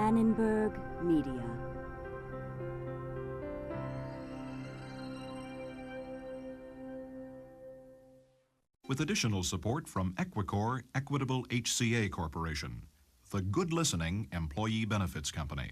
Annenberg Media. With additional support from Equicor Equitable HCA Corporation, the Good Listening Employee Benefits Company.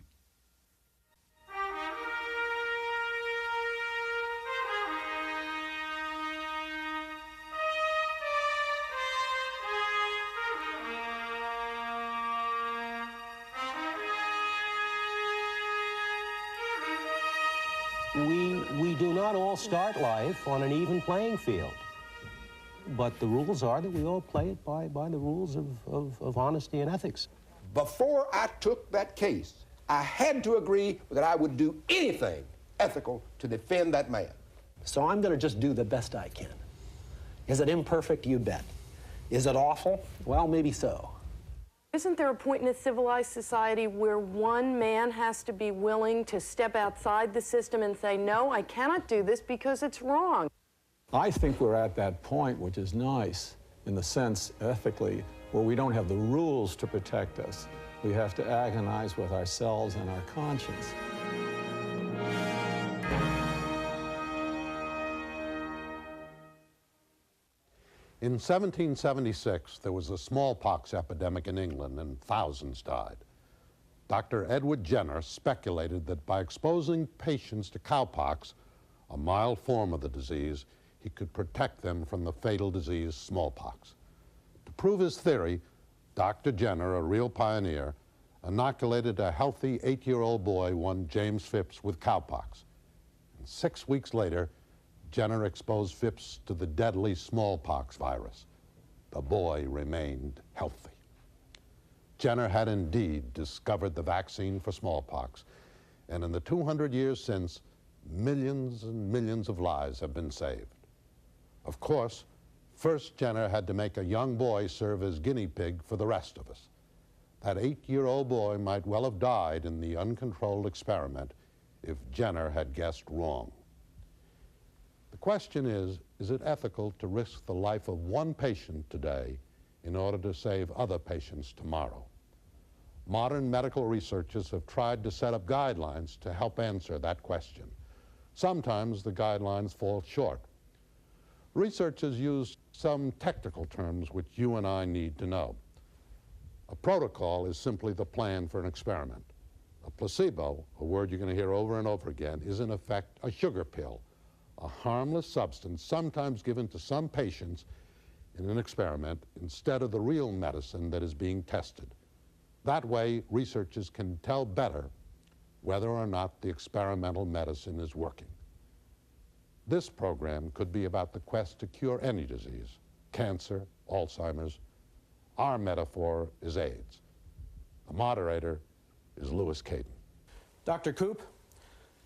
We do not all start life on an even playing field. But the rules are that we all play it by the rules of honesty and ethics. Before I took that case, I had to agree that I would do anything ethical to defend that man. So I'm going to just do the best I can. Is it imperfect? You bet. Is it awful? Well, maybe so. Isn't there a point in a civilized society where one man has to be willing to step outside the system and say, no, I cannot do this because it's wrong? I think we're at that point, which is nice in the sense, ethically, where we don't have the rules to protect us. We have to agonize with ourselves and our conscience. In 1776, there was a smallpox epidemic in England and thousands died. Dr. Edward Jenner speculated that by exposing patients to cowpox, a mild form of the disease, he could protect them from the fatal disease smallpox. To prove his theory, Dr. Jenner, a real pioneer, inoculated a healthy 8-year-old boy, one James Phipps, with cowpox. And 6 weeks later, Jenner exposed Phipps to the deadly smallpox virus. The boy remained healthy. Jenner had indeed discovered the vaccine for smallpox, and in the 200 years since, millions and millions of lives have been saved. Of course, first Jenner had to make a young boy serve as guinea pig for the rest of us. That 8-year-old boy might well have died in the uncontrolled experiment if Jenner had guessed wrong. The question is it ethical to risk the life of one patient today in order to save other patients tomorrow? Modern medical researchers have tried to set up guidelines to help answer that question. Sometimes the guidelines fall short. Researchers use some technical terms which you and I need to know. A protocol is simply the plan for an experiment. A placebo, a word you're going to hear over and over again, is in effect a sugar pill, a harmless substance sometimes given to some patients in an experiment instead of the real medicine that is being tested. That way, researchers can tell better whether or not the experimental medicine is working. This program could be about the quest to cure any disease, cancer, Alzheimer's. Our metaphor is AIDS. The moderator is Lewis Caden. Dr. Koop,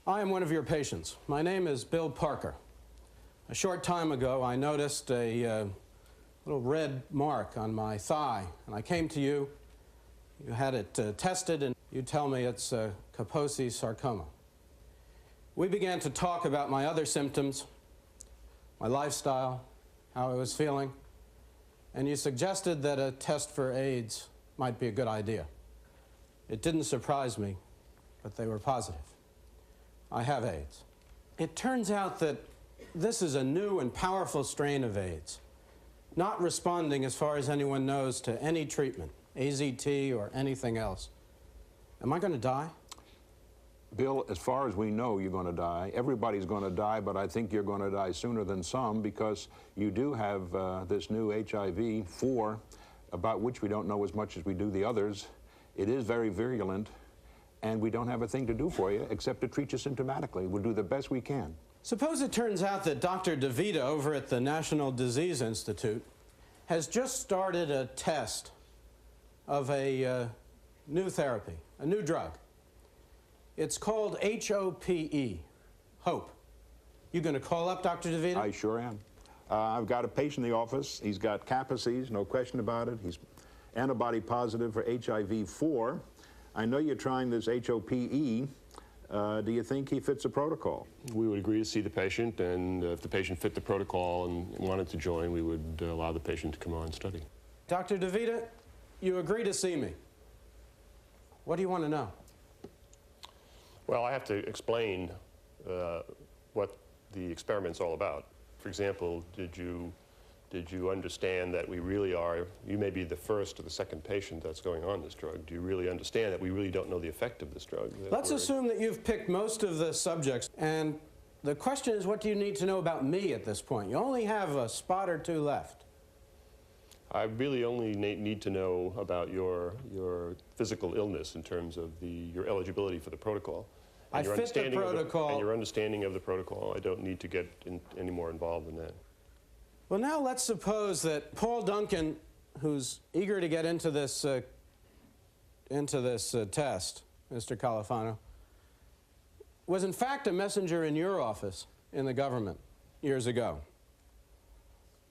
I am one of your patients. My name is Bill Parker. A short time ago, I noticed a little red mark on my thigh, and I came to you. You had it tested, and you tell me it's Kaposi sarcoma. We began to talk about my other symptoms, my lifestyle, how I was feeling, and you suggested that a test for AIDS might be a good idea. It didn't surprise me, but they were positive. I have AIDS. It turns out that this is a new and powerful strain of AIDS, not responding, as far as anyone knows, to any treatment, AZT or anything else. Am I going to die? Bill, as far as we know, you're going to die. Everybody's going to die, but I think you're going to die sooner than some because you do have this new HIV-4, about which we don't know as much as we do the others. It is very virulent, and we don't have a thing to do for you except to treat you symptomatically. We'll do the best we can. Suppose it turns out that Dr. DeVita over at the National Disease Institute has just started a test of a new therapy, a new drug. It's called HOPE, HOPE. You going to call up Dr. DeVita? I sure am. I've got a patient in the office. He's got Kaposi's, no question about it. He's antibody positive for HIV-4. I know you're trying this HOPE. Do you think he fits the protocol? We would agree to see the patient, and if the patient fit the protocol and wanted to join, we would allow the patient to come on and study. Dr. DeVita, you agree to see me? What do you want to know? Well, I have to explain what the experiment's all about. For example, did you understand that we really are, you may be the first or the second patient that's going on this drug. Do you really understand that we really don't know the effect of this drug? Let's assume that you've picked most of the subjects, and the question is, what do you need to know about me at this point? You only have a spot or two left. I really only need to know about your physical illness in terms of your eligibility for the protocol. I fit the protocol. And your understanding of the protocol. I don't need to get any more involved in that. Well, now let's suppose that Paul Duncan, who's eager to get into this test, Mr. Califano, was in fact a messenger in your office in the government years ago.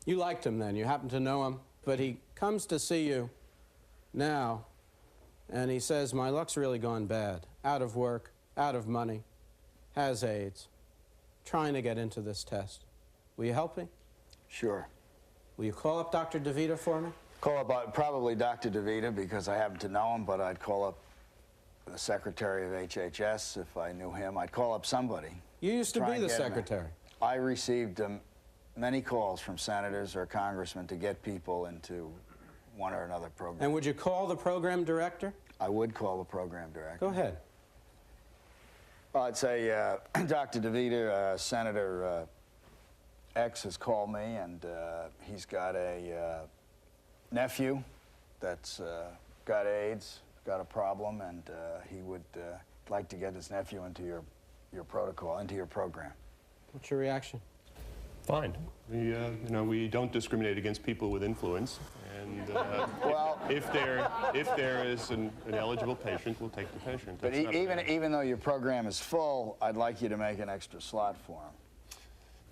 You liked him then, you happened to know him, but he comes to see you now, and he says, my luck's really gone bad. Out of work, out of money, has AIDS, trying to get into this test. Will you help me? Sure. Will you call up Dr. DeVita for me? Call up probably Dr. DeVita because I happen to know him, but I'd call up the secretary of HHS if I knew him. I'd call up somebody. You used to be the secretary. I received many calls from senators or congressmen to get people into one or another program. And would you call the program director? I would call the program director. Go ahead. Well, I'd say, Dr. DeVita, Senator X has called me, and he's got a nephew that's got AIDS, got a problem, and he would like to get his nephew into your protocol, into your program. What's your reaction? Fine. We don't discriminate against people with influence, and well, if there is an eligible patient, we'll take the patient. But even though your program is full, I'd like you to make an extra slot for him.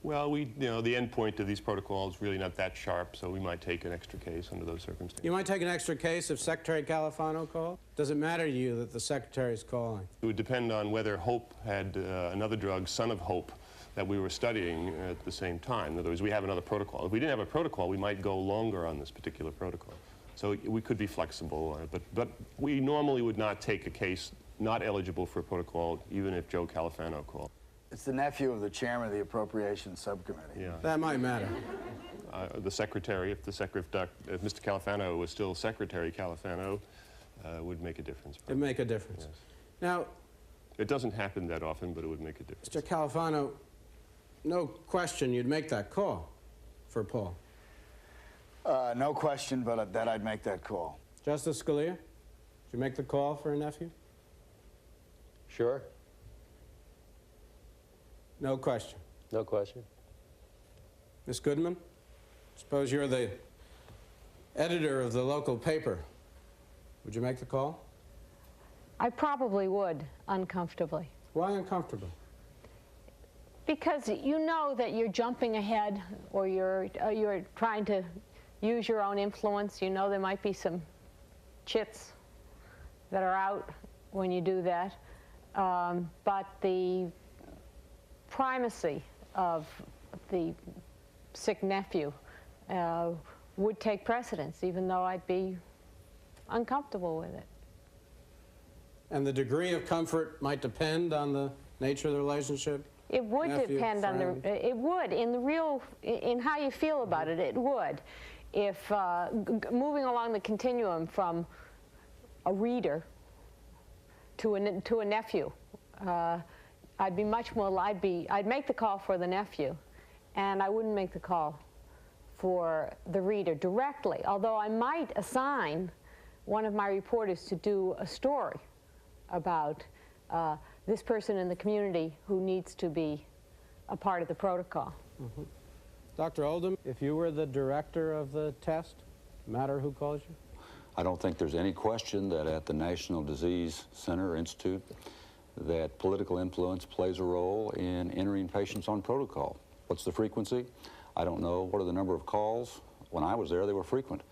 Well, the end point of these protocols is really not that sharp, so we might take an extra case under those circumstances. You might take an extra case if Secretary Califano called? Does it matter to you that the Secretary is calling? It would depend on whether Hope had another drug, Son of Hope, that we were studying at the same time. In other words, we have another protocol. If we didn't have a protocol, we might go longer on this particular protocol. So we could be flexible, but we normally would not take a case not eligible for a protocol, even if Joe Califano called. It's the nephew of the chairman of the Appropriations Subcommittee. Yeah. That might matter. The secretary, if Mr. Califano was still Secretary Califano, would make a difference. It'd make a difference. Yes. Now, it doesn't happen that often, but it would make a difference. Mr. Califano, no question you'd make that call for Paul. No question, but that I'd make that call. Justice Scalia, did you make the call for a nephew? Sure. No question. No question. Ms. Goodman, suppose you're the editor of the local paper. Would you make the call? I probably would, uncomfortably. Why uncomfortably? Because you know that you're jumping ahead, or you're trying to use your own influence. You know there might be some chits that are out when you do that. But the primacy of the sick nephew would take precedence, even though I'd be uncomfortable with it. And the degree of comfort might depend on the nature of the relationship? It would depend on the, it would, in how you feel about it, it would. If, moving along the continuum from a reader to a nephew, I'd be much more, I'd make the call for the nephew, and I wouldn't make the call for the reader directly, although I might assign one of my reporters to do a story about this person in the community who needs to be a part of the protocol. Mm-hmm. Dr. Oldham, if you were the director of the test, matter who calls you? I don't think there's any question that at the National Disease Center Institute that political influence plays a role in entering patients on protocol. What's the frequency? I don't know. What are the number of calls? When I was there, they were frequent.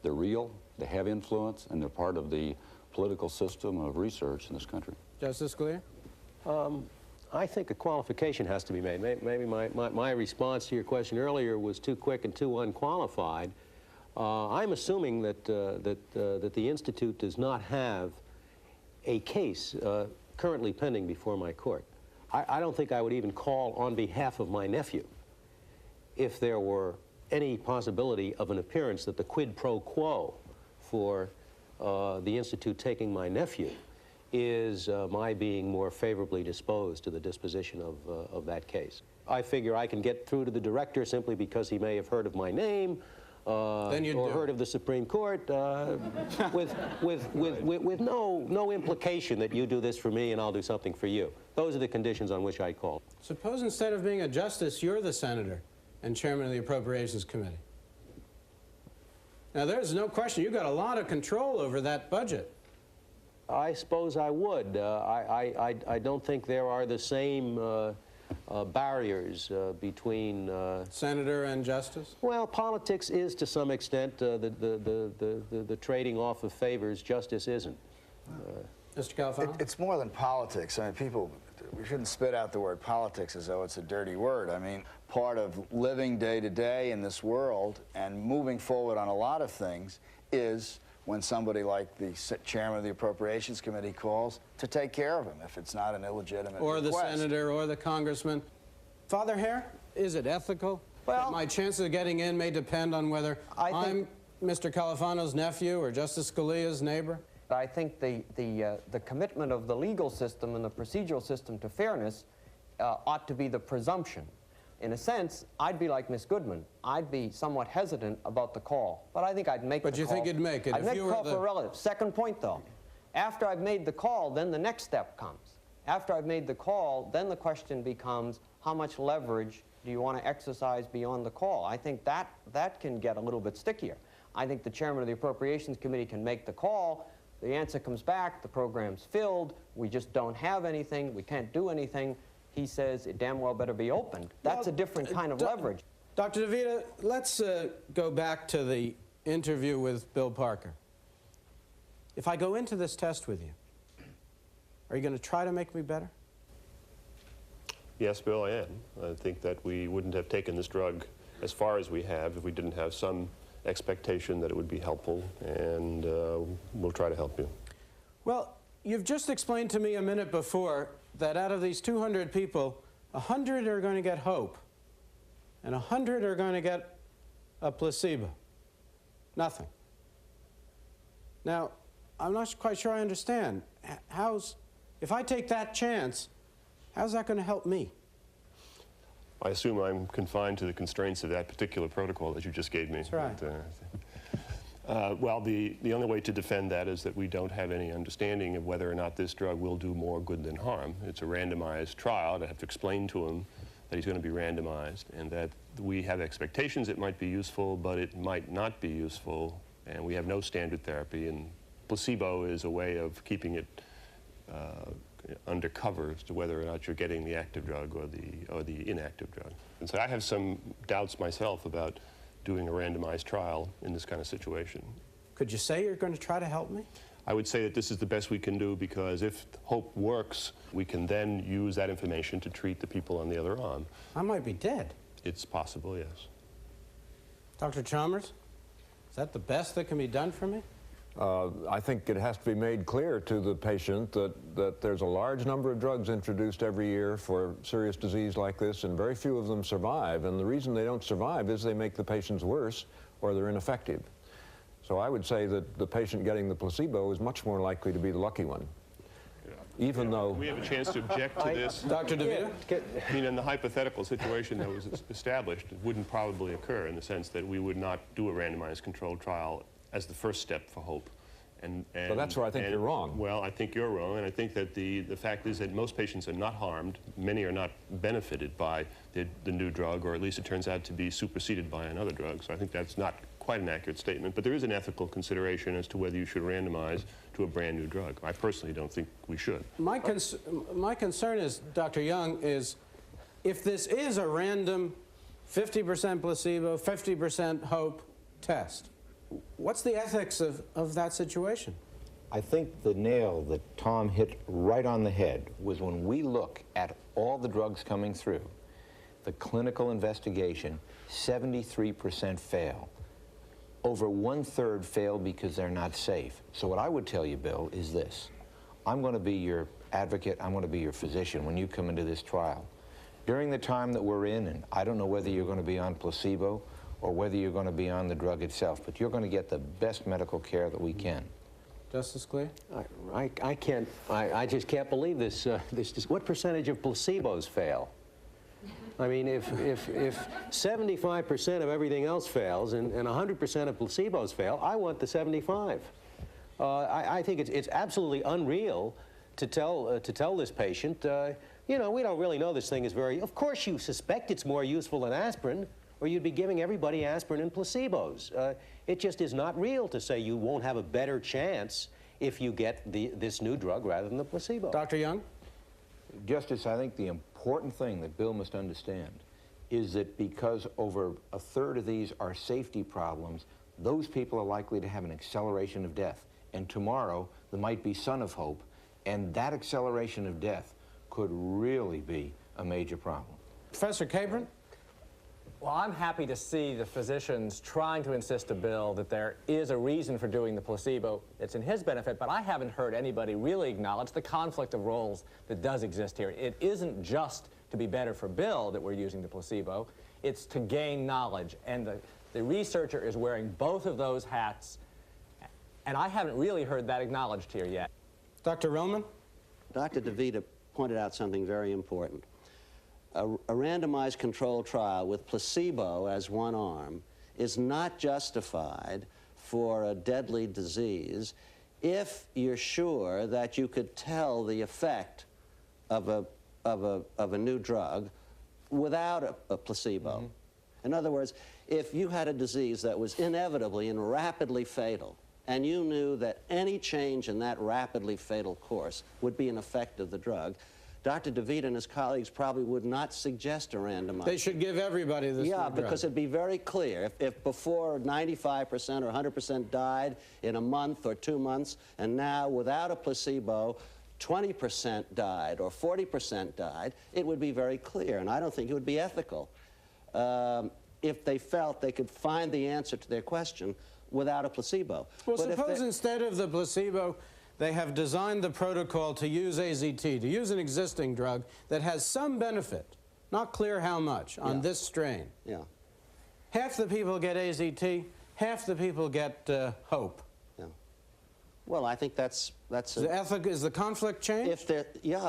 They're real, they have influence, and they're part of the political system of research in this country. Justice Scalia? I think a qualification has to be made. Maybe my response to your question earlier was too quick and too unqualified. I'm assuming that, that the Institute does not have a case currently pending before my court. I don't think I would even call on behalf of my nephew if there were any possibility of an appearance that the quid pro quo for the Institute taking my nephew is my being more favorably disposed to the disposition of that case. I figure I can get through to the director simply because he may have heard of my name or heard of the Supreme Court with no implication that you do this for me and I'll do something for you. Those are the conditions on which I call. Suppose instead of being a justice, you're the senator and chairman of the Appropriations Committee. Now, there's no question you've got a lot of control over that budget. I suppose I would. I don't think there are the same barriers between senator and justice. Well, politics is to some extent the trading off of favors. Justice isn't. Mr. Califano? It's more than politics. I mean, we shouldn't spit out the word politics as though it's a dirty word. I mean, part of living day to day in this world and moving forward on a lot of things is when somebody like the chairman of the Appropriations Committee calls to take care of him if it's not an illegitimate or request. The senator or the congressman. Father Hare, is it ethical? Well, my chances of getting in may depend on whether I'm Mr. Califano's nephew or Justice Scalia's neighbor. I think the commitment of the legal system and the procedural system to fairness ought to be the presumption. In a sense, I'd be like Miss Goodman. I'd be somewhat hesitant about the call, but I think I'd make the call. But you think you'd make it? I'd make the call for a relative. Second point, though. After I've made the call, then the next step comes. After I've made the call, then the question becomes, how much leverage do you want to exercise beyond the call? I think that can get a little bit stickier. I think the chairman of the Appropriations Committee can make the call. The answer comes back, the program's filled, we just don't have anything, we can't do anything. He says it damn well better be opened. That's a different kind of leverage. Dr. DeVita, let's go back to the interview with Bill Parker. If I go into this test with you, are you going to try to make me better? Yes, Bill, I am. I think that we wouldn't have taken this drug as far as we have if we didn't have some expectation that it would be helpful, and we'll try to help you. Well, you've just explained to me a minute before that out of these 200 people, 100 are going to get hope, and 100 are going to get a placebo. Nothing. Now, I'm not quite sure I understand. If I take that chance, how's that going to help me? I assume I'm confined to the constraints of that particular protocol that you just gave me. That's right. Well, the only way to defend that is that we don't have any understanding of whether or not this drug will do more good than harm. It's a randomized trial. I have to explain to him that he's going to be randomized and that we have expectations it might be useful, but it might not be useful, and we have no standard therapy, and placebo is a way of keeping it undercover as to whether or not you're getting the active drug or the inactive drug. And so I have some doubts myself about doing a randomized trial in this kind of situation. Could you say you're going to try to help me? I would say that this is the best we can do, because if HOPE works, we can then use that information to treat the people on the other arm. I might be dead. It's possible, yes. Dr. Chalmers, is that the best that can be done for me? I think it has to be made clear to the patient that there's a large number of drugs introduced every year for serious disease like this, and very few of them survive. And the reason they don't survive is they make the patients worse or they're ineffective. So I would say that the patient getting the placebo is much more likely to be the lucky one. Even though... We have a chance to object to this. Dr. DeVita? I mean, in the hypothetical situation that was established, it wouldn't probably occur in the sense that we would not do a randomized controlled trial as the first step for HOPE. So that's where I think you're wrong. Well, I think you're wrong, and I think that the fact is that most patients are not harmed. Many are not benefited by the new drug, or at least it turns out to be superseded by another drug. So I think that's not quite an accurate statement, but there is an ethical consideration as to whether you should randomize to a brand new drug. I personally don't think we should. My concern is, Dr. Young, is if this is a random 50% placebo, 50% HOPE test, what's the ethics of that situation? I think the nail that Tom hit right on the head was when we look at all the drugs coming through, the clinical investigation, 73% fail. over 1/3 fail because they're not safe. So what I would tell you, Bill, is this. I'm going to be your advocate, I'm going to be your physician when you come into this trial. During the time that we're in, and I don't know whether you're going to be on placebo or whether you're going to be on the drug itself, but you're going to get the best medical care that we can. Justice Scalia? I just can't believe this. What percentage of placebos fail? I mean, if 75% of everything else fails and 100% of placebos fail, I want the 75. I think it's absolutely unreal to tell this patient, you know, we don't really know this thing is very. Of course, you suspect it's more useful than aspirin, or you'd be giving everybody aspirin and placebos. It just is not real to say you won't have a better chance if you get this new drug rather than the placebo. Dr. Young? Justice, I think the important thing that Bill must understand is that because over 1/3 of these are safety problems, those people are likely to have an acceleration of death. And tomorrow, there might be son of hope, and that acceleration of death could really be a major problem. Professor Capron? Well, I'm happy to see the physicians trying to insist a bill that there is a reason for doing the placebo. It's in his benefit, but I haven't heard anybody really acknowledge the conflict of roles that does exist here. It isn't just to be better for Bill that we're using the placebo. It's to gain knowledge, and the researcher is wearing both of those hats, and I haven't really heard that acknowledged here yet. Dr. Relman? Dr. DeVita pointed out something very important. A randomized controlled trial with placebo as one arm is not justified for a deadly disease if you're sure that you could tell the effect of a new drug without a placebo. Mm-hmm. In other words, if you had a disease that was inevitably and rapidly fatal, and you knew that any change in that rapidly fatal course would be an effect of the drug, Dr. DeVita and his colleagues probably would not suggest a randomized. They should give everybody this Yeah, drug. because it'd be very clear. If before 95% or 100% died in a month or 2 months, and now without a placebo, 20% died or 40% died, it would be very clear, and I don't think it would be ethical if they felt they could find the answer to their question without a placebo. Well, But suppose instead of the placebo, they have designed the protocol to use AZT, to use an existing drug that has some benefit, not clear how much, on this strain. Yeah. Half the people get AZT, half the people get HOPE. Yeah. Well, I think that's is the conflict changed? If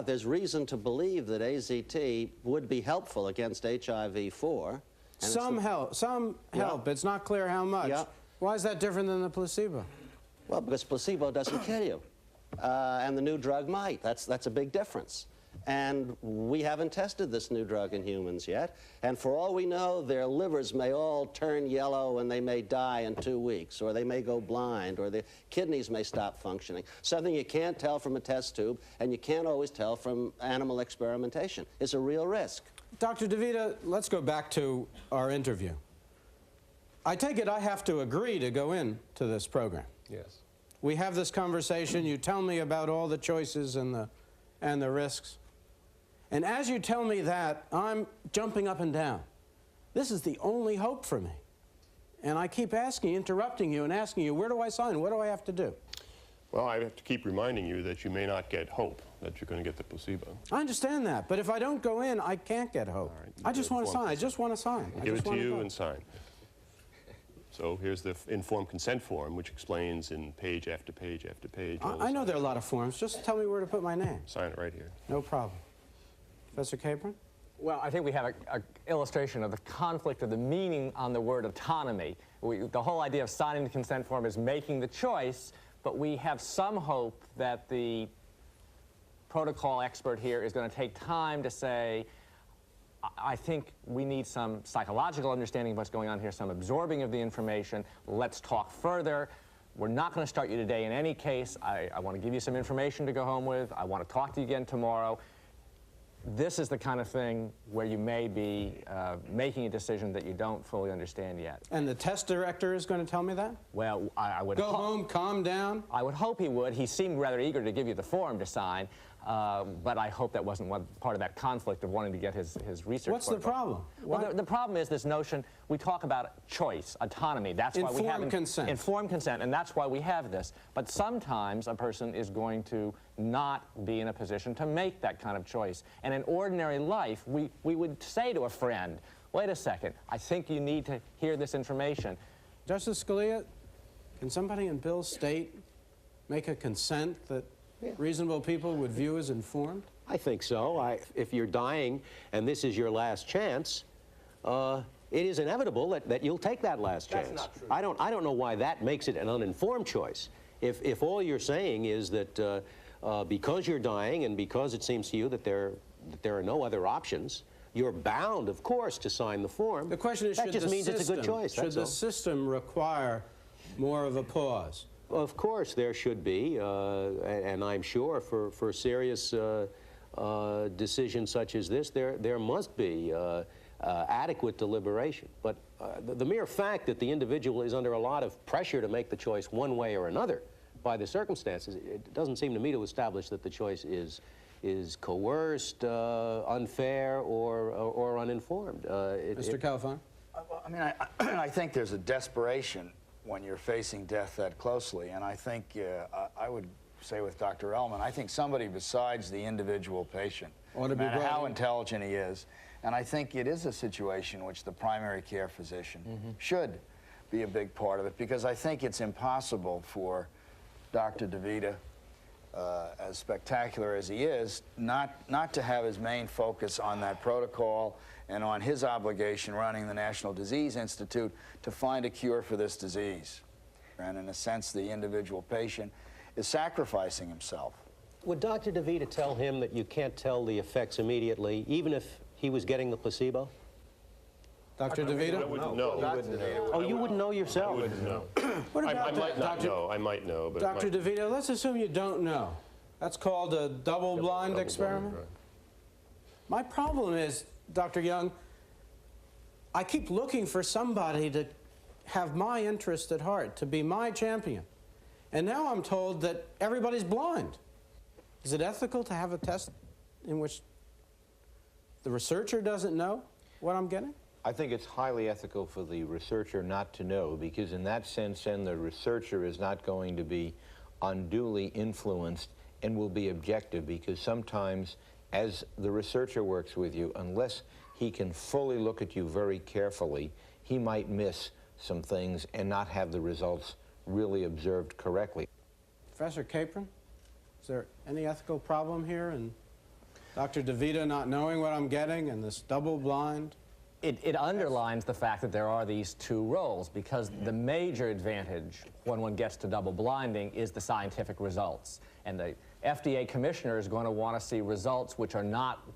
there's reason to believe that AZT would be helpful against HIV-4. Some help. It's not clear how much. Yeah. Why is that different than the placebo? Well, because placebo doesn't kill you, and the new drug might. That's a big difference. And we haven't tested this new drug in humans yet. And for all we know, their livers may all turn yellow and they may die in 2 weeks, or they may go blind, or their kidneys may stop functioning. Something you can't tell from a test tube, and you can't always tell from animal experimentation. It's a real risk. Dr. DeVita, let's go back to our interview. I take it I have to agree to go into this program. Yes. We have this conversation. You tell me about all the choices and the risks. And as you tell me that, I'm jumping up and down. This is the only hope for me. And I keep interrupting you and asking you, where do I sign? What do I have to do? Well, I have to keep reminding you that you may not get hope, that you're going to get the placebo. I understand that, but if I don't go in, I can't get hope. Right, I just want to sign. I just want to sign. Give it to you and sign. So here's the informed consent form, which explains in page after page after page. I know there are a lot of forms. Just tell me where to put my name. Sign it right here. No problem. Professor Capron? Well, I think we have an illustration of the conflict of the meaning on the word autonomy. The whole idea of signing the consent form is making the choice, but we have some hope that the protocol expert here is going to take time to say, I think we need some psychological understanding of what's going on here, some absorbing of the information. Let's talk further. We're not going to start you today in any case. I want to give you some information to go home with. I want to talk to you again tomorrow. This is the kind of thing where you may be making a decision that you don't fully understand yet. And the test director is going to tell me that? Well, I would go home, calm down. I would hope he would. He seemed rather eager to give you the form to sign. But I hope that wasn't part of that conflict of wanting to get his research. What's the problem? Well, the problem is this notion, we talk about choice, autonomy. That's why we have informed consent. Informed consent, and that's why we have this. But sometimes a person is going to not be in a position to make that kind of choice. And in ordinary life, we would say to a friend, wait a second, I think you need to hear this information. Justice Scalia, can somebody in Bill's state make a consent that reasonable people would view as informed? I think so. If you're dying and this is your last chance, it is inevitable that you'll take that last chance. That's not true. I don't know why that makes it an uninformed choice. If all you're saying is that because you're dying and because it seems to you that there are no other options, you're bound, of course, to sign the form. The question is, that just means it's a good choice. Should the system require more of a pause? Of course, there should be, and I'm sure for serious decisions such as this, there must be adequate deliberation. But the mere fact that the individual is under a lot of pressure to make the choice one way or another by the circumstances, it doesn't seem to me to establish that the choice is coerced, unfair, or uninformed. Mr. Califano? I mean, I think there's a desperation when you're facing death that closely, and I think I would say with Dr. Relman, I think somebody besides the individual patient, no matter how intelligent he is, and I think it is a situation in which the primary care physician should be a big part of it, because I think it's impossible for Dr. DeVita, as spectacular as he is, not to have his main focus on that protocol and on his obligation running the National Disease Institute to find a cure for this disease. And in a sense, the individual patient is sacrificing himself. Would Dr. DeVita tell him that you can't tell the effects immediately, even if he was getting the placebo? Dr. DeVita? I wouldn't know. Oh, you wouldn't know yourself? I wouldn't know. What about I might not know. I might know. But Dr. DeVita, let's assume you don't know. That's called a double-blind experiment? Right. My problem is, Dr. Young, I keep looking for somebody to have my interest at heart, to be my champion. And now I'm told that everybody's blind. Is it ethical to have a test in which the researcher doesn't know what I'm getting? I think it's highly ethical for the researcher not to know, because in that sense, then the researcher is not going to be unduly influenced and will be objective, because sometimes as the researcher works with you, unless he can fully look at you very carefully, he might miss some things and not have the results really observed correctly. Professor Capron, is there any ethical problem here in Dr. DeVita not knowing what I'm getting and this double-blind? It underlines the fact that there are these two roles, because the major advantage when one gets to double blinding is the scientific results. And the FDA commissioner is going to want to see results which are not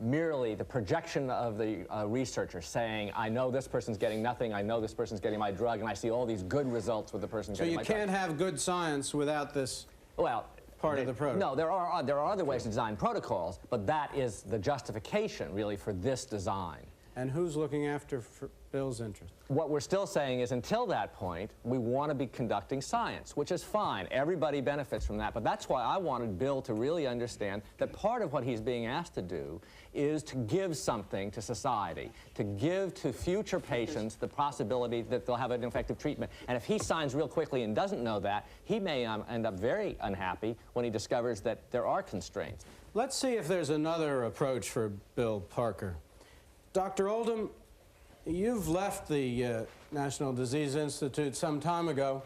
merely the projection of the researcher saying, I know this person's getting nothing, I know this person's getting my drug, and I see all these good results with the person getting my drug. So you can't have good science without this part of the protocol? No, there are other ways to design protocols, but that is the justification, really, for this design. And who's looking after Bill's interest? What we're still saying is, until that point, we want to be conducting science, which is fine. Everybody benefits from that. But that's why I wanted Bill to really understand that part of what he's being asked to do is to give something to society, to give to future patients the possibility that they'll have an effective treatment. And if he signs real quickly and doesn't know that, he may end up very unhappy when he discovers that there are constraints. Let's see if there's another approach for Bill Parker. Dr. Oldham, you've left the National Disease Institute some time ago,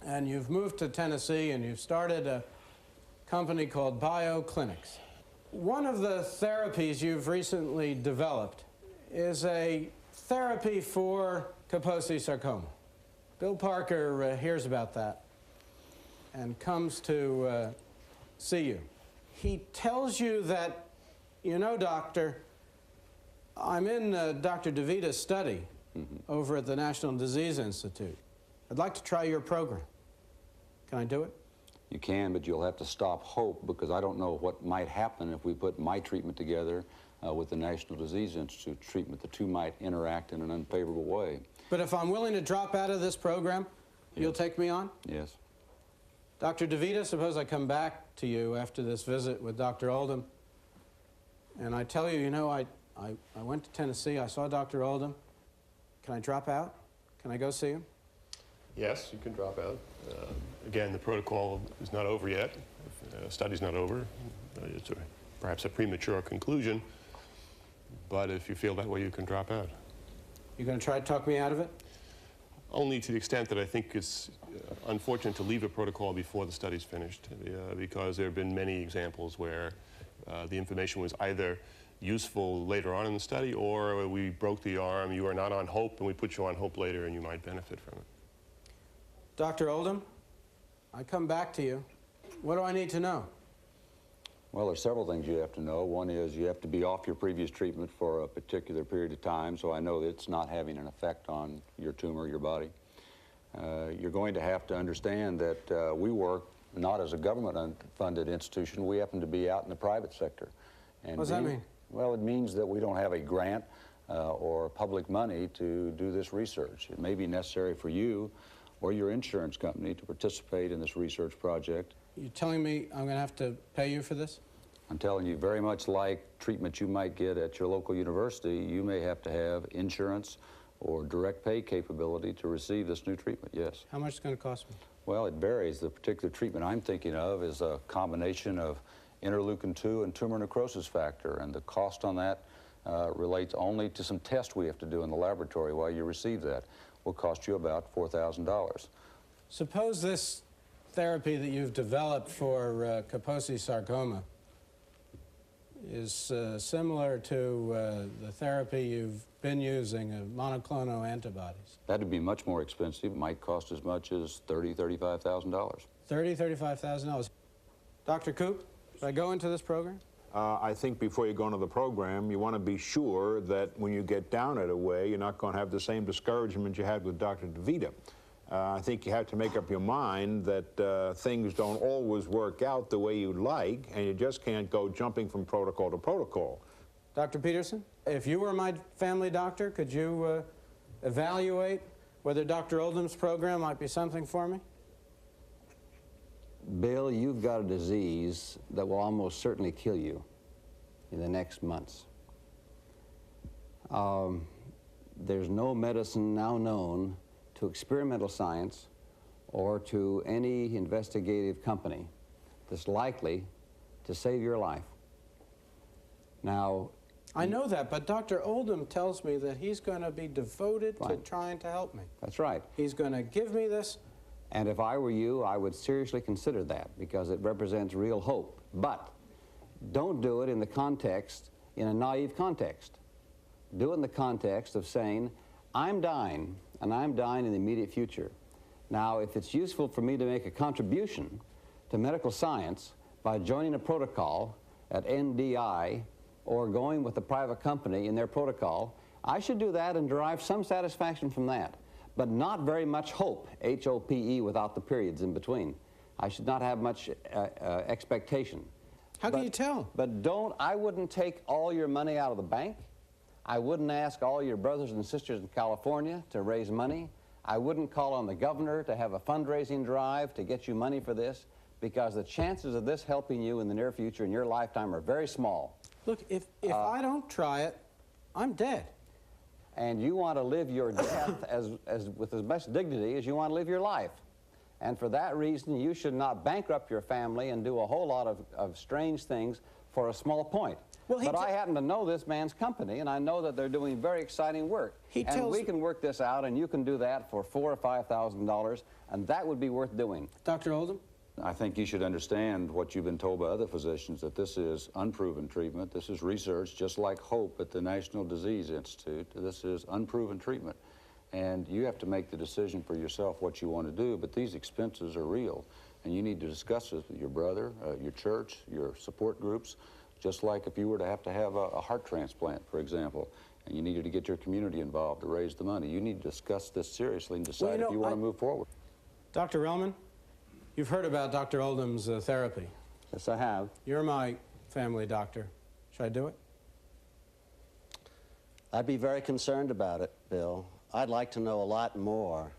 and you've moved to Tennessee, and you've started a company called BioClinics. One of the therapies you've recently developed is a therapy for Kaposi sarcoma. Bill Parker hears about that and comes to see you. He tells you that, you know, doctor, I'm in Dr. DeVita's study over at the National Disease Institute. I'd like to try your program. Can I do it? You can, but you'll have to stop hope, because I don't know what might happen if we put my treatment together with the National Disease Institute treatment. The two might interact in an unfavorable way. But if I'm willing to drop out of this program, you'll take me on? Yes. Dr. DeVita, suppose I come back to you after this visit with Dr. Oldham, and I tell you, you know, I went to Tennessee, I saw Dr. Oldham. Can I drop out? Can I go see him? Yes, you can drop out. Again, the protocol is not over yet. The study's not over. It's perhaps a premature conclusion, but if you feel that way, you can drop out. You going to try to talk me out of it? Only to the extent that I think it's unfortunate to leave a protocol before the study's finished, because there have been many examples where the information was either useful later on in the study, or we broke the arm, you are not on HOPE, and we put you on HOPE later, and you might benefit from it. Dr. Oldham, I come back to you. What do I need to know? Well, there's several things you have to know. One is you have to be off your previous treatment for a particular period of time, so I know that it's not having an effect on your tumor, your body. You're going to have to understand that we work not as a government-funded institution. We happen to be out in the private sector. And what does that mean? Well, it means that we don't have a grant or public money to do this research. It may be necessary for you or your insurance company to participate in this research project. You're telling me I'm going to have to pay you for this? I'm telling you, very much like treatment you might get at your local university, you may have to have insurance or direct pay capability to receive this new treatment, yes. How much is it going to cost me? Well, it varies. The particular treatment I'm thinking of is a combination of interleukin-2 and tumor necrosis factor, and the cost on that relates only to some tests we have to do in the laboratory while you receive that. Will cost you about $4,000. Suppose this therapy that you've developed for Kaposi sarcoma is similar to the therapy you've been using of monoclonal antibodies. That'd be much more expensive. It might cost as much as $30,000, $35,000. $35,000. Dr. Koop, should I go into this program? I think before you go into the program, you want to be sure that when you get down it a way, you're not going to have the same discouragement you had with Dr. DeVita. I think you have to make up your mind that things don't always work out the way you'd like, and you just can't go jumping from protocol to protocol. Dr. Peterson, if you were my family doctor, could you evaluate whether Dr. Oldham's program might be something for me? Bill, you've got a disease that will almost certainly kill you in the next months. There's no medicine now known to experimental science or to any investigative company that's likely to save your life. Now, I know that, but Dr. Oldham tells me that he's going to be devoted to trying to help me. That's right. He's going to give me this. And if I were you, I would seriously consider that because it represents real hope. But don't do it in the context, in a naive context. Do it in the context of saying, I'm dying, and I'm dying in the immediate future. Now, if it's useful for me to make a contribution to medical science by joining a protocol at NDI or going with a private company in their protocol, I should do that and derive some satisfaction from that. But not very much hope, H-O-P-E, without the periods in between. I should not have much expectation. How can you tell? But I wouldn't take all your money out of the bank. I wouldn't ask all your brothers and sisters in California to raise money. I wouldn't call on the governor to have a fundraising drive to get you money for this, because the chances of this helping you in the near future in your lifetime are very small. Look, if I don't try it, I'm dead. And you want to live your death with as much dignity as you want to live your life. And for that reason, you should not bankrupt your family and do a whole lot of strange things for a small point. Well, but I happen to know this man's company, and I know that they're doing very exciting work. And we can work this out, and you can do that for $4,000 or $5,000, and that would be worth doing. Dr. Oldham? I think you should understand what you've been told by other physicians, that this is unproven treatment. This is research, just like HOPE at the National Disease Institute. This is unproven treatment. And you have to make the decision for yourself what you want to do, but these expenses are real. And you need to discuss this with your brother, your church, your support groups, just like if you were to have a heart transplant, for example, and you needed to get your community involved to raise the money. You need to discuss this seriously and decide if you want to move forward. Dr. Relman? You've heard about Dr. Oldham's therapy. Yes, I have. You're my family doctor. Should I do it? I'd be very concerned about it, Bill. I'd like to know a lot more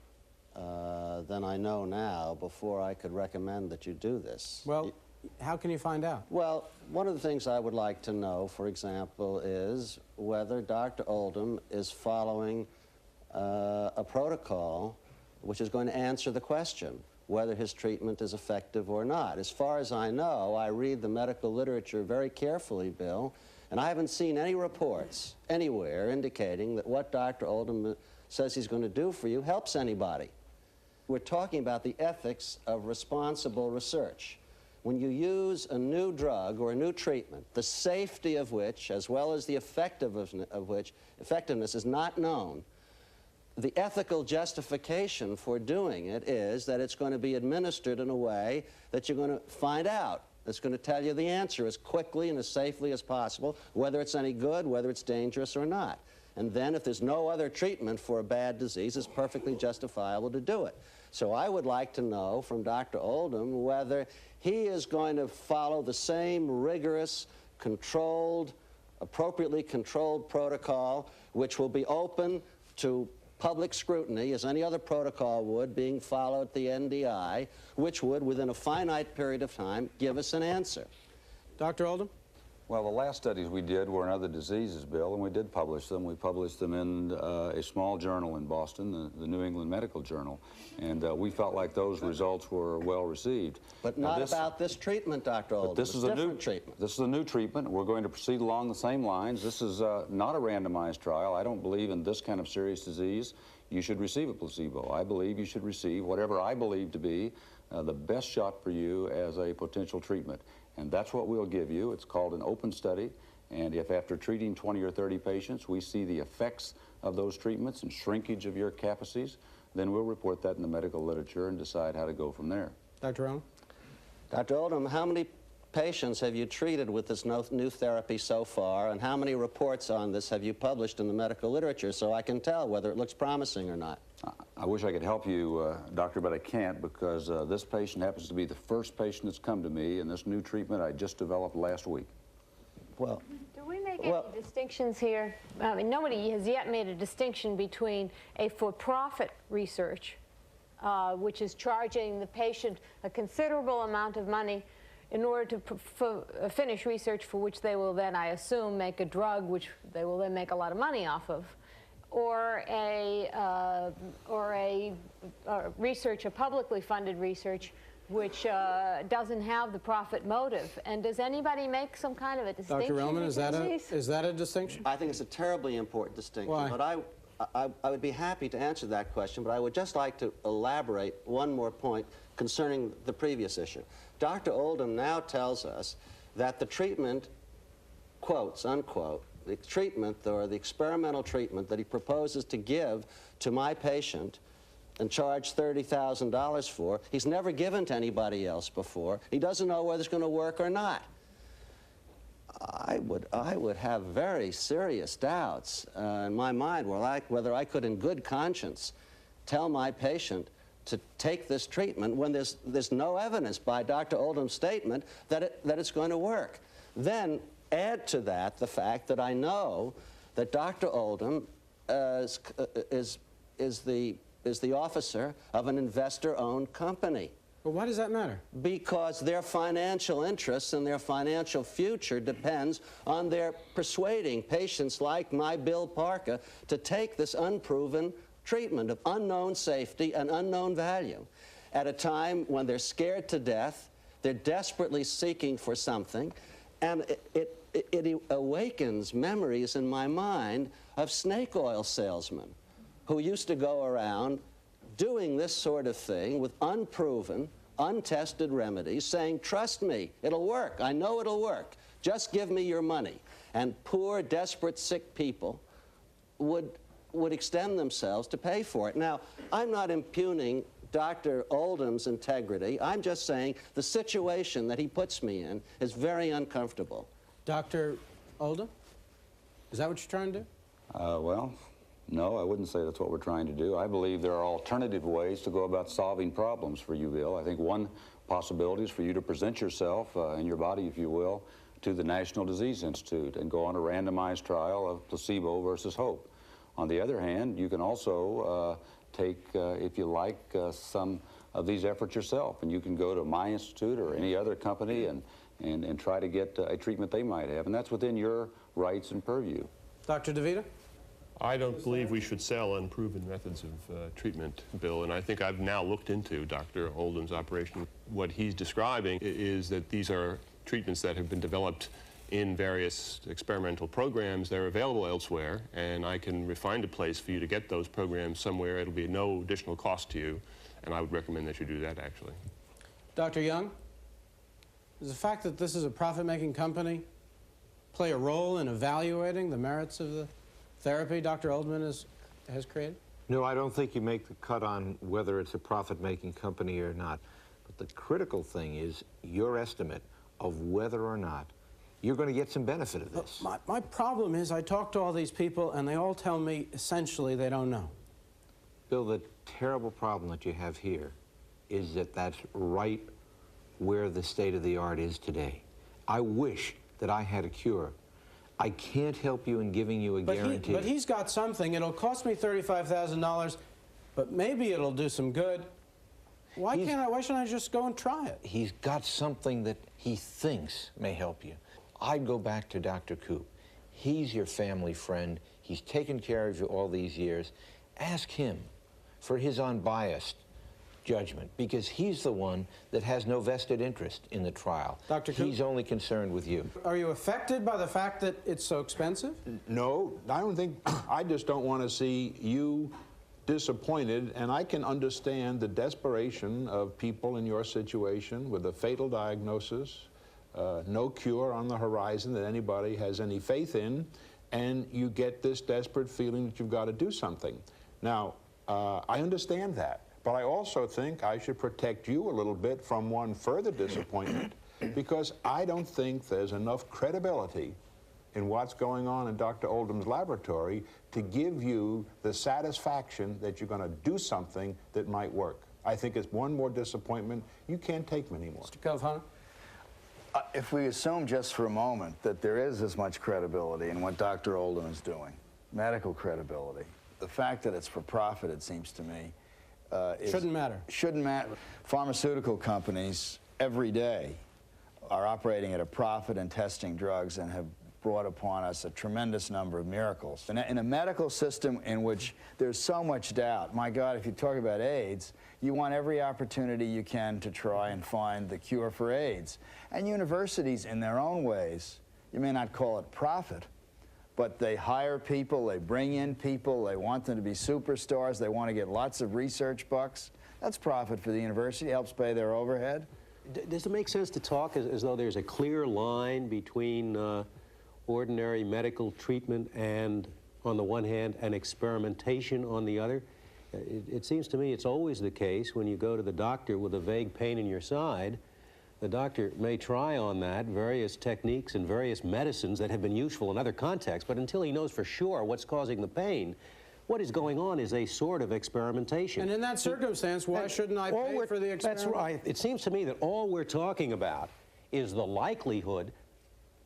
than I know now before I could recommend that you do this. Well, how can you find out? Well, one of the things I would like to know, for example, is whether Dr. Oldham is following a protocol which is going to answer the question whether his treatment is effective or not. As far as I know, I read the medical literature very carefully, Bill, and I haven't seen any reports anywhere indicating that what Dr. Oldham says he's going to do for you helps anybody. We're talking about the ethics of responsible research. When you use a new drug or a new treatment, the safety of which, as well as the effectiveness is not known, the ethical justification for doing it is that it's going to be administered in a way that you're going to find out. It's going to tell you the answer as quickly and as safely as possible, whether it's any good, whether it's dangerous or not. And then if there's no other treatment for a bad disease, it's perfectly justifiable to do it. So I would like to know from Dr. Oldham whether he is going to follow the same rigorous, controlled, appropriately controlled protocol, which will be open to public scrutiny as any other protocol would, being followed at the NDI, which would, within a finite period of time, give us an answer. Dr. Oldham? Well, the last studies we did were in other diseases, Bill, and we did publish them. We published them in a small journal in Boston, the New England Medical Journal, and we felt like those results were well received. But not about this treatment, Dr. Oldham. This is a new treatment. This is a new treatment. We're going to proceed along the same lines. This is not a randomized trial. I don't believe in this kind of serious disease you should receive a placebo. I believe you should receive whatever I believe to be the best shot for you as a potential treatment. And that's what we'll give you. It's called an open study. And if after treating 20 or 30 patients, we see the effects of those treatments and shrinkage of your capacities, then we'll report that in the medical literature and decide how to go from there. Dr. Oldham? Dr. Oldham, how many patients have you treated with this new therapy so far, and how many reports on this have you published in the medical literature so I can tell whether it looks promising or not? I wish I could help you, doctor, but I can't because this patient happens to be the first patient that's come to me, and this new treatment I just developed last week. Well, do we make any distinctions here? I mean, nobody has yet made a distinction between a for-profit research, which is charging the patient a considerable amount of money in order to finish research for which they will then, I assume, make a drug which they will then make a lot of money off of, or a research, a publicly funded research, which doesn't have the profit motive. And does anybody make some kind of a distinction? Dr. Relman, is that a distinction? I think it's a terribly important distinction. Why? But I would be happy to answer that question, but I would just like to elaborate one more point concerning the previous issue. Dr. Oldham now tells us that the treatment, quotes, unquote, the treatment or the experimental treatment that he proposes to give to my patient and charge $30,000 for, he's never given to anybody else before. He doesn't know whether it's going to work or not. I would have very serious doubts in my mind whether I could in good conscience tell my patient to take this treatment when there's no evidence by Dr. Oldham's statement that it's going to work. Then add to that the fact that I know that Dr. Oldham is the officer of an investor-owned company. Well, why does that matter? Because their financial interests and their financial future depends on their persuading patients like my Bill Parker to take this unproven treatment of unknown safety and unknown value at a time when they're scared to death, they're desperately seeking for something, and it awakens memories in my mind of snake oil salesmen who used to go around doing this sort of thing with unproven, untested remedies, saying, trust me, it'll work. I know it'll work. Just give me your money. And poor, desperate, sick people would extend themselves to pay for it. Now, I'm not impugning Dr. Oldham's integrity. I'm just saying the situation that he puts me in is very uncomfortable. Dr. Oldham, is that what you're trying to do? Well, no, I wouldn't say that's what we're trying to do. I believe there are alternative ways to go about solving problems for you, Bill. I think one possibility is for you to present yourself and your body, if you will, to the National Disease Institute and go on a randomized trial of placebo versus hope. On the other hand, you can also take, if you like, some of these efforts yourself. And you can go to my institute or any other company and try to get a treatment they might have. And that's within your rights and purview. Dr. DeVita? I don't believe we should sell unproven methods of treatment, Bill, and I think I've now looked into Dr. Oldham's operation. What he's describing is that these are treatments that have been developed in various experimental programs. They're available elsewhere, and I can find a place for you to get those programs somewhere. It'll be no additional cost to you, and I would recommend that you do that, actually. Dr. Young, does the fact that this is a profit-making company play a role in evaluating the merits of the therapy Dr. Oldham has created? No, I don't think you make the cut on whether it's a profit-making company or not. But the critical thing is your estimate of whether or not you're going to get some benefit of this. My problem is I talk to all these people and they all tell me essentially they don't know. Bill, the terrible problem that you have here is that that's right where the state of the art is today. I wish that I had a cure. I can't help you in giving you a guarantee. But he's got something. It'll cost me $35,000, but maybe it'll do some good. Why shouldn't I just go and try it? He's got something that he thinks may help you. I'd go back to Dr. Koop. He's your family friend. He's taken care of you all these years. Ask him for his unbiased judgment, because he's the one that has no vested interest in the trial. Dr. Koop? He's only concerned with you. Are you affected by the fact that it's so expensive? No, I don't think, I just don't want to see you disappointed, and I can understand the desperation of people in your situation with a fatal diagnosis, no cure on the horizon that anybody has any faith in, and you get this desperate feeling that you've got to do something. Now, I understand that. But I also think I should protect you a little bit from one further disappointment, because I don't think there's enough credibility in what's going on in Dr. Oldham's laboratory to give you the satisfaction that you're going to do something that might work. I think it's one more disappointment. You can't take many more. Mr. Kovhana? If we assume just for a moment that there is as much credibility in what Dr. Oldham is doing, medical credibility, the fact that it's for profit, it seems to me, shouldn't matter. Shouldn't matter. Pharmaceutical companies every day are operating at a profit and testing drugs and have brought upon us a tremendous number of miracles. In a medical system in which there's so much doubt, my God, if you talk about AIDS, you want every opportunity you can to try and find the cure for AIDS. And universities, in their own ways, you may not call it profit, but they hire people, they bring in people, they want them to be superstars, they want to get lots of research bucks. That's profit for the university, helps pay their overhead. Does it make sense to talk as though there's a clear line between ordinary medical treatment and, on the one hand, and experimentation on the other? It seems to me it's always the case when you go to the doctor with a vague pain in your side. The doctor may try on that various techniques and various medicines that have been useful in other contexts, but until he knows for sure what's causing the pain, what is going on is a sort of experimentation. And in that circumstance, why shouldn't I pay for the experiment? That's right. It seems to me that all we're talking about is the likelihood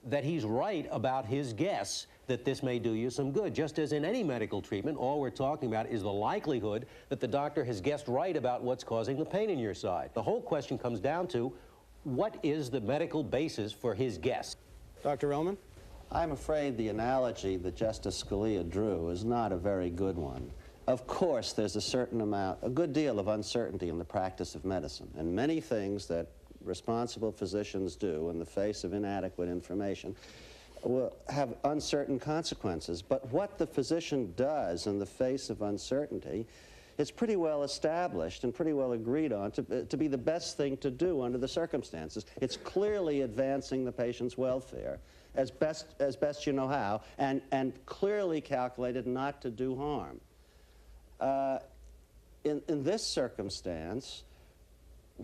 that he's right about his guess that this may do you some good. Just as in any medical treatment, all we're talking about is the likelihood that the doctor has guessed right about what's causing the pain in your side. The whole question comes down to, what is the medical basis for his guess? Dr. Relman? I'm afraid the analogy that Justice Scalia drew is not a very good one. Of course, there's a good deal of uncertainty in the practice of medicine, and many things that responsible physicians do in the face of inadequate information will have uncertain consequences. But what the physician does in the face of uncertainty is pretty well established and pretty well agreed on to be the best thing to do under the circumstances. It's clearly advancing the patient's welfare as best you know how, and clearly calculated not to do harm. In this circumstance,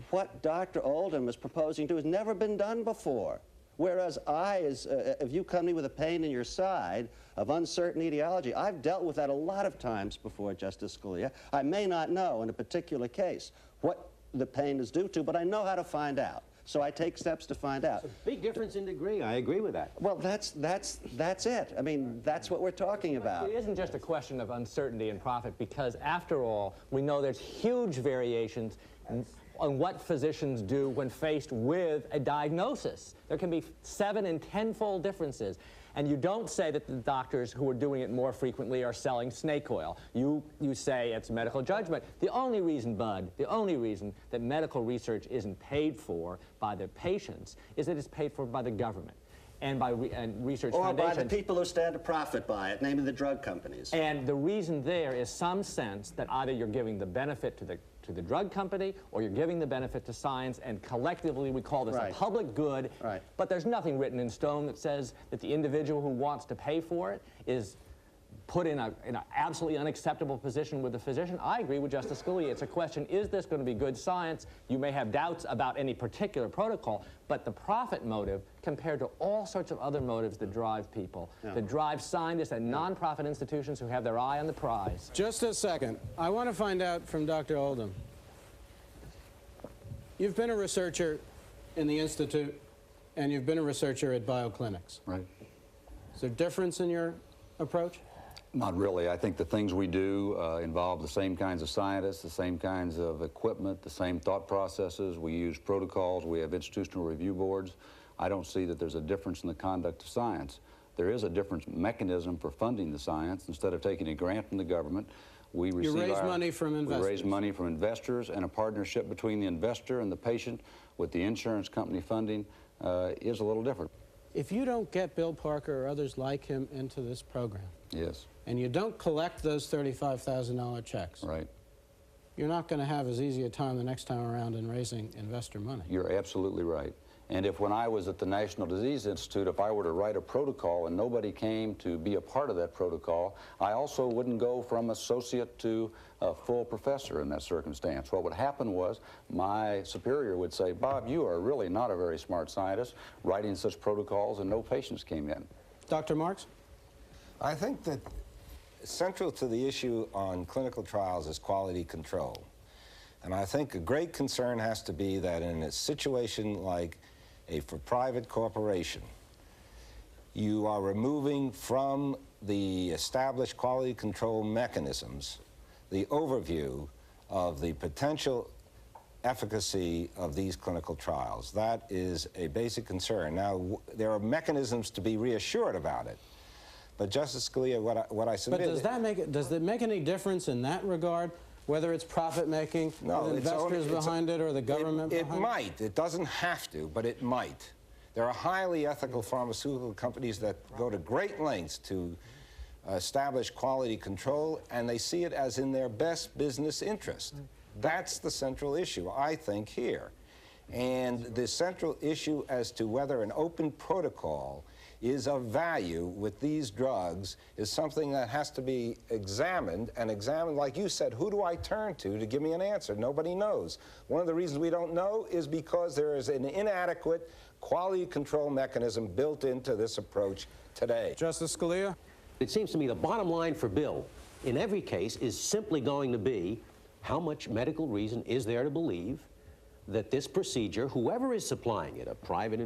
what Dr. Oldham is proposing to has never been done before. Whereas if you come to me with a pain in your side of uncertain etiology, I've dealt with that a lot of times before, Justice Scalia. I may not know in a particular case what the pain is due to, but I know how to find out. So I take steps to find out. Big difference in degree. I agree with that. Well, that's it. I mean, that's what we're talking about. It isn't just a question of uncertainty and profit, because after all, we know there's huge variations on what physicians do when faced with a diagnosis. There can be 7- and 10-fold differences. And you don't say that the doctors who are doing it more frequently are selling snake oil. You say it's medical judgment. The only reason, Bud, the only reason that medical research isn't paid for by the patients is that it's paid for by the government and by research foundations. Or by the people who stand to profit by it, namely the drug companies. And the reason there is some sense that either you're giving the benefit to the drug company, or you're giving the benefit to science, and collectively we call this a public good. Right. But there's nothing written in stone that says that the individual who wants to pay for it is put in an absolutely unacceptable position with the physician. I agree with Justice Scalia. It's a question, is this going to be good science? You may have doubts about any particular protocol, but the profit motive compared to all sorts of other motives that drive people, that drive scientists and nonprofit institutions who have their eye on the prize. Just a second. I want to find out from Dr. Oldham. You've been a researcher in the Institute, and you've been a researcher at bioclinics. Right. Is there a difference in your approach? Not really. I think the things we do involve the same kinds of scientists, the same kinds of equipment, the same thought processes. We use protocols. We have institutional review boards. I don't see that there's a difference in the conduct of science. There is a different mechanism for funding the science. Instead of taking a grant from the government, we receive money from investors. We raise money from investors, and a partnership between the investor and the patient with the insurance company funding is a little different. If you don't get Bill Parker or others like him into this program, yes, and you don't collect those $35,000 checks, right, you're not going to have as easy a time the next time around in raising investor money. You're absolutely right. And if when I was at the National Disease Institute, if I were to write a protocol and nobody came to be a part of that protocol, I also wouldn't go from associate to a full professor in that circumstance. What would happen was my superior would say, Bob, you are really not a very smart scientist writing such protocols, and no patients came in. Dr. Marks? I think that central to the issue on clinical trials is quality control. And I think a great concern has to be that in a situation like a for-private corporation, you are removing from the established quality control mechanisms the overview of the potential efficacy of these clinical trials. That is a basic concern. Now, there are mechanisms to be reassured about it. But Justice Scalia, what I submit... But does it make any difference in that regard, whether it's profit-making, with investors behind it, or the government behind it? It might. It doesn't have to, but it might. There are highly ethical pharmaceutical companies that go to great lengths to establish quality control, and they see it as in their best business interest. That's the central issue, I think, here. And the central issue as to whether an open protocol is of value with these drugs is something that has to be examined, and examined, like you said, who do I turn to give me an answer? Nobody knows. One of the reasons we don't know is because there is an inadequate quality control mechanism built into this approach today. Justice Scalia? It seems to me the bottom line for Bill, in every case, is simply going to be how much medical reason is there to believe that this procedure, whoever is supplying it, a private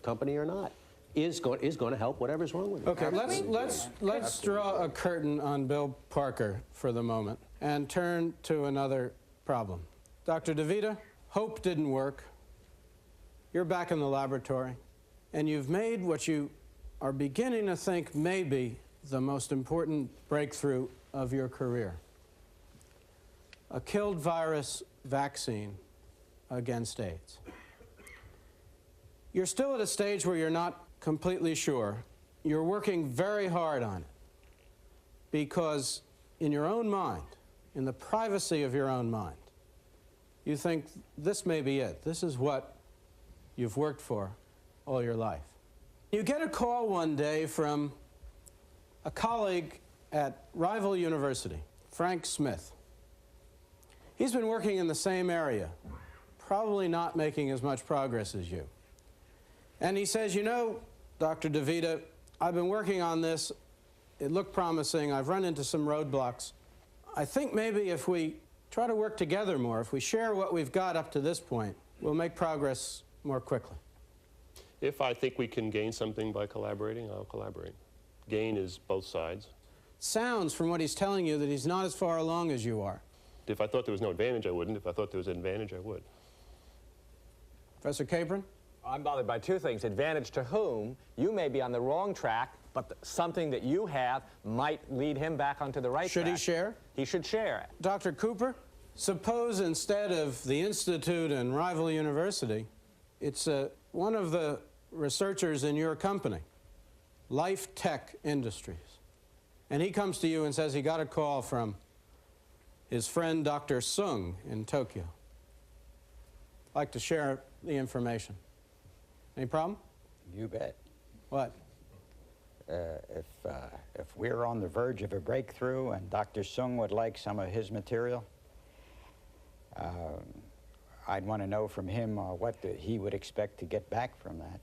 company or not, is going to help whatever's wrong with it. Okay, let's draw a curtain on Bill Parker for the moment and turn to another problem. Dr. DeVita, hope didn't work. You're back in the laboratory, and you've made what you are beginning to think may be the most important breakthrough of your career. A killed virus vaccine against AIDS. You're still at a stage where you're not completely sure. You're working very hard on it because in your own mind, in the privacy of your own mind, you think this may be it. This is what you've worked for all your life. You get a call one day from a colleague at rival university, Frank Smith. He's been working in the same area, probably not making as much progress as you. And he says, you know, Dr. DeVita, I've been working on this. It looked promising. I've run into some roadblocks. I think maybe if we try to work together more, if we share what we've got up to this point, we'll make progress more quickly. If I think we can gain something by collaborating, I'll collaborate. Gain is both sides. Sounds from what he's telling you that he's not as far along as you are. If I thought there was no advantage, I wouldn't. If I thought there was an advantage, I would. Professor Capron? I'm bothered by two things. Advantage to whom? You may be on the wrong track, but something that you have might lead him back onto the right track. Should he share? He should share. Dr. Cooper, suppose instead of the Institute and rival university, it's one of the researchers in your company, Life Tech Industries. And he comes to you and says he got a call from his friend Dr. Sung in Tokyo. I'd like to share the information. Any problem? You bet. What? If we're on the verge of a breakthrough and Dr. Sung would like some of his material, I'd want to know from him what he would expect to get back from that,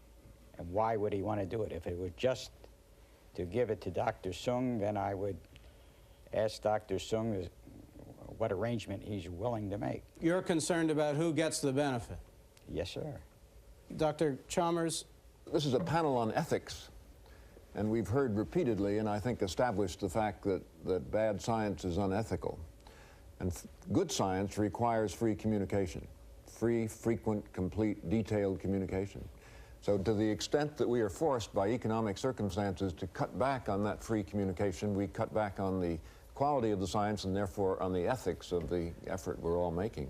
and why would he want to do it. If it was just to give it to Dr. Sung, then I would ask Dr. Sung what arrangement he's willing to make. You're concerned about who gets the benefit? Yes, sir. Dr. Chalmers? This is a panel on ethics, and we've heard repeatedly, and I think established the fact that bad science is unethical. And good science requires free communication, free, frequent, complete, detailed communication. So to the extent that we are forced by economic circumstances to cut back on that free communication, we cut back on the quality of the science and therefore on the ethics of the effort we're all making.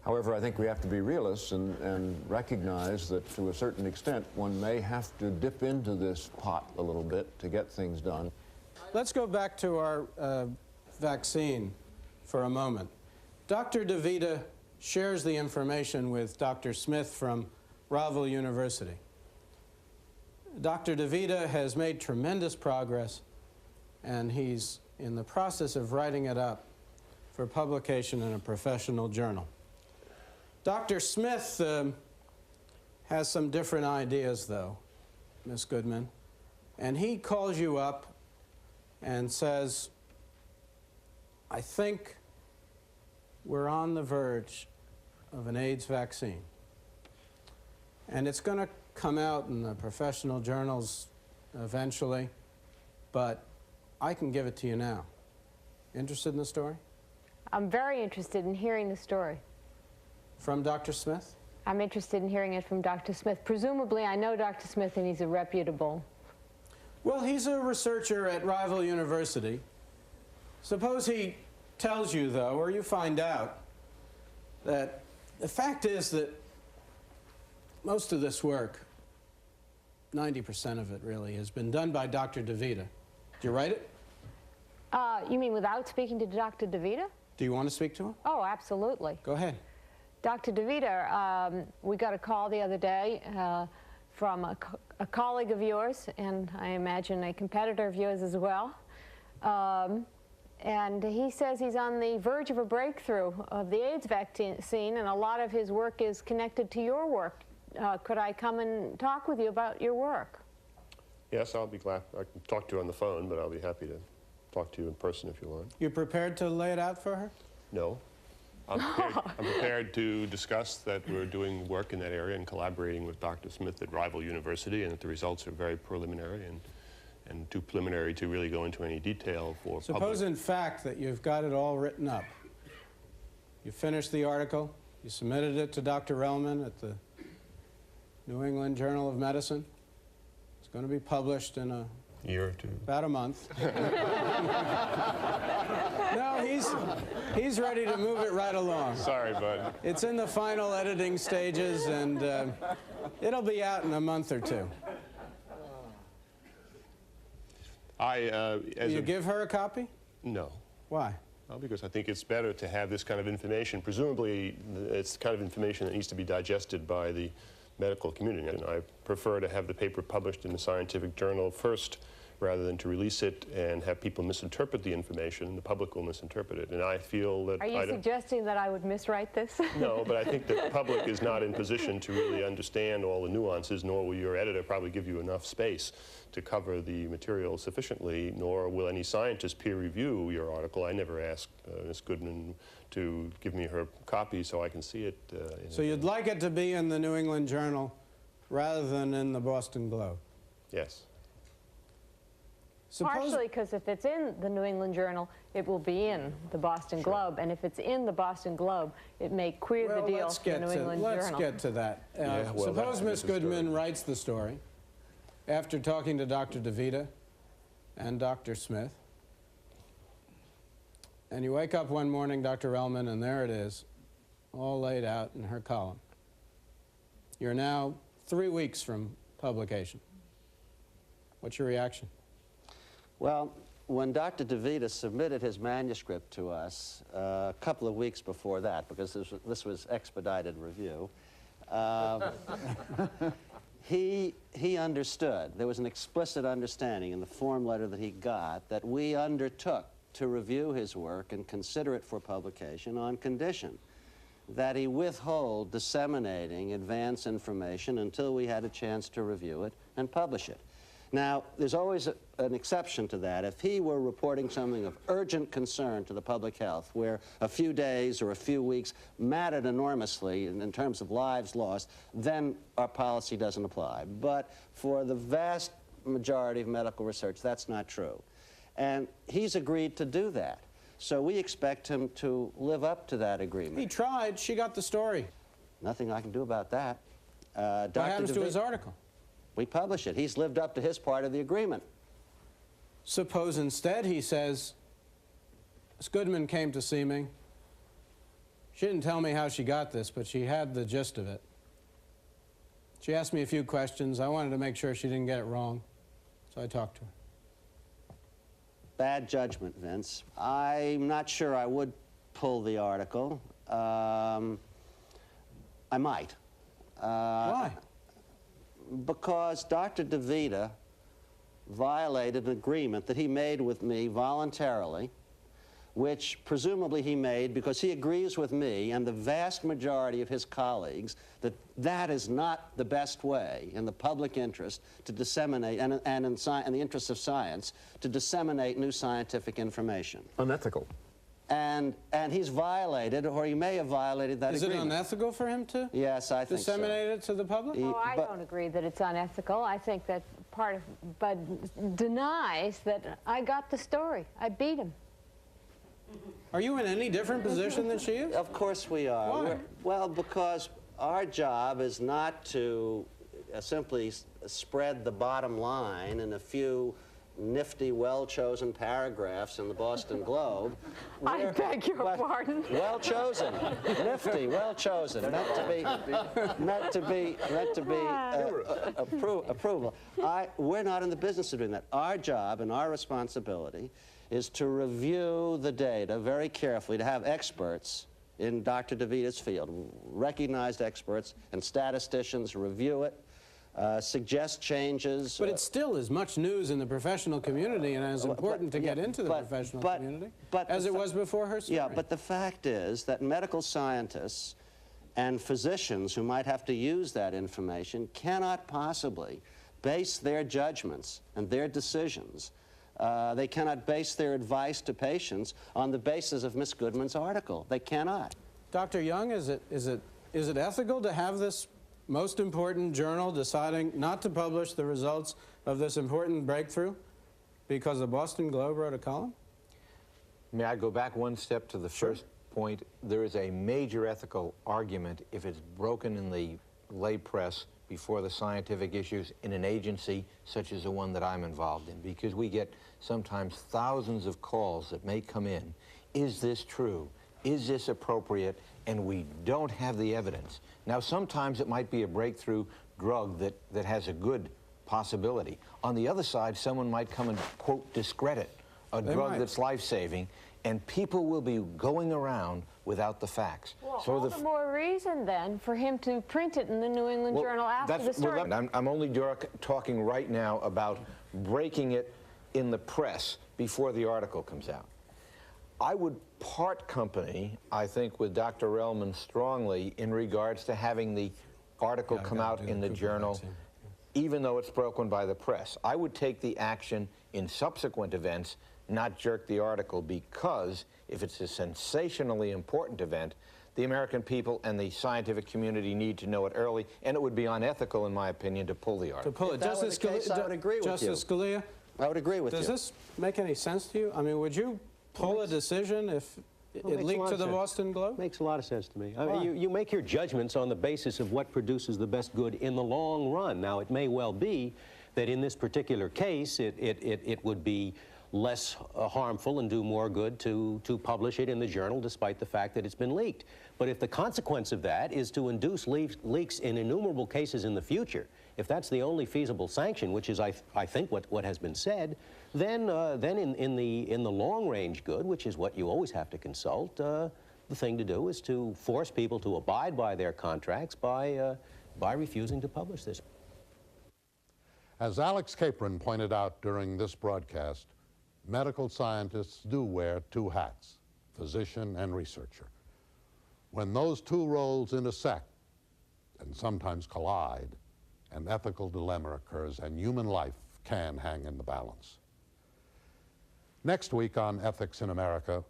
However, I think we have to be realists and recognize that to a certain extent one may have to dip into this pot a little bit to get things done. Let's go back to our vaccine for a moment. Dr. DeVita shares the information with Dr. Smith from Rival University. Dr. DeVita has made tremendous progress, and he's in the process of writing it up for publication in a professional journal. Dr. Smith has some different ideas, though, Ms. Goodman, and he calls you up and says, I think we're on the verge of an AIDS vaccine. And it's going to come out in the professional journals eventually, but I can give it to you now. Interested in the story? I'm very interested in hearing the story. From Dr. Smith? I'm interested in hearing it from Dr. Smith. Presumably, I know Dr. Smith and he's a reputable. Well, he's a researcher at Rival University. Suppose he tells you, though, or you find out, that the fact is that most of this work, 90% of it really, has been done by Dr. DeVita. Did you write it? You mean without speaking to Dr. DeVita? Do you want to speak to him? Oh, absolutely. Go ahead. Dr. DeVita, we got a call the other day from a colleague of yours, and I imagine a competitor of yours as well. And he says he's on the verge of a breakthrough of the AIDS vaccine, and a lot of his work is connected to your work. Could I come and talk with you about your work? Yes, I'll be glad. I can talk to her on the phone, but I'll be happy to talk to you in person if you want. You prepared to lay it out for her? No. I'm prepared to discuss that we're doing work in that area and collaborating with Dr. Smith at Rival University, and that the results are very preliminary and too preliminary to really go into any detail for Suppose, public. in fact, that you've got it all written up. You finished the article, you submitted it to Dr. Relman at the New England Journal of Medicine. It's going to be published in a year or two. About a month. No, he's ready to move it right along. Sorry, bud. It's in the final editing stages, and it'll be out in a month or two. Will you give her a copy? No. Why? Well, because I think it's better to have this kind of information. Presumably, it's the kind of information that needs to be digested by the medical community. And I prefer to have the paper published in the scientific journal first, rather than to release it and have people misinterpret the information. The public will misinterpret it. And I feel that... Are you suggesting that I would miswrite this? No, but I think that the public is not in position to really understand all the nuances, nor will your editor probably give you enough space to cover the material sufficiently, nor will any scientist peer review your article. I never asked Ms. Goodman to give me her copy so I can see it. So you'd like it to be in the New England Journal rather than in the Boston Globe? Yes. Partially because if it's in the New England Journal, it will be in the Boston Globe, and if it's in the Boston Globe, it may queer the deal to the New England Journal. Let's get to that. Suppose Ms. Goodman writes the story after talking to Dr. DeVita and Dr. Smith, and you wake up one morning, Dr. Relman, and there it is, all laid out in her column. You're now 3 weeks from publication. What's your reaction? Well, when Dr. DeVita submitted his manuscript to us a couple of weeks before that, because this was expedited review, he understood. There was an explicit understanding in the form letter that he got that we undertook to review his work and consider it for publication on condition that he withhold disseminating advance information until we had a chance to review it and publish it. Now, there's always an exception to that. If he were reporting something of urgent concern to the public health, where a few days or a few weeks mattered enormously in terms of lives lost, then our policy doesn't apply. But for the vast majority of medical research, that's not true. And he's agreed to do that. So we expect him to live up to that agreement. He tried. She got the story. Nothing I can do about that. What happens to his article? We publish it. He's lived up to his part of the agreement. Suppose instead he says, Ms. Goodman came to see me. She didn't tell me how she got this, but she had the gist of it. She asked me a few questions. I wanted to make sure she didn't get it wrong, so I talked to her. Bad judgment, Vince. I'm not sure I would pull the article. I might. Why? Because Dr. DeVita violated an agreement that he made with me voluntarily, which presumably he made because he agrees with me and the vast majority of his colleagues that that is not the best way in the public interest to disseminate, and in the interest of science, to disseminate new scientific information. Unethical. And he's violated, or he may have violated that agreement. Is it unethical for him to? Yes, I think so. Disseminate it to the public? Oh, I don't agree that it's unethical. I think that part of, but denies that I got the story. I beat him. Are you in any different position than she is? Of course we are. Why? Well, because our job is not to simply spread the bottom line in a few nifty, well-chosen paragraphs in the Boston Globe. I beg your pardon. Well chosen, nifty, well chosen, meant to be approval. We're not in the business of doing that. Our job and our responsibility is to review the data very carefully, to have experts in Dr. DeVita's field, recognized experts and statisticians review it, suggest changes. But it still is much news in the professional community and as important to get into the professional community as it was before her story. Yeah, but the fact is that medical scientists and physicians who might have to use that information cannot possibly base their judgments and their decisions. They cannot base their advice to patients on the basis of Ms. Goodman's article. They cannot. Dr. Young, is it ethical to have this most important journal deciding not to publish the results of this important breakthrough because the Boston Globe wrote a column? May I go back one step to the first point? There is a major ethical argument if it's broken in the lay press before the scientific issues in an agency such as the one that I'm involved in, because we get sometimes thousands of calls that may come in. Is this true? Is this appropriate? And we don't have the evidence. Now, sometimes it might be a breakthrough drug that has a good possibility. On the other side, someone might come and, quote, discredit a drug that's life-saving, and people will be going around without the facts. Well, so all the more reason, then, for him to print it in the New England Journal after the story. I'm only talking right now about breaking it in the press before the article comes out. I would part company, I think, with Dr. Relman strongly in regards to having the article come out in the journal, even though it's broken by the press. I would take the action in subsequent events, not jerk the article, because if it's a sensationally important event, the American people and the scientific community need to know it early, and it would be unethical, in my opinion, to pull the article. To pull it. Justice Scalia, I would agree with you. Justice Scalia? I would agree with you. Does this make any sense to you? I mean, would you pull a decision if it leaked to the Boston Globe? Makes a lot of sense to me. I mean, you make your judgments on the basis of what produces the best good in the long run. Now, it may well be that in this particular case, it would be less harmful and do more good to publish it in the journal despite the fact that it's been leaked. But if the consequence of that is to induce leaks in innumerable cases in the future, if that's the only feasible sanction, which is I think what has been said, then in the long range good, which is what you always have to consult, the thing to do is to force people to abide by their contracts by refusing to publish this. As Alex Capron pointed out during this broadcast, medical scientists do wear two hats, physician and researcher. When those two roles intersect and sometimes collide, an ethical dilemma occurs and human life can hang in the balance. Next week on Ethics in America,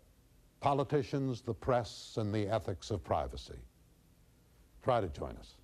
politicians, the press, and the ethics of privacy. Try to join us.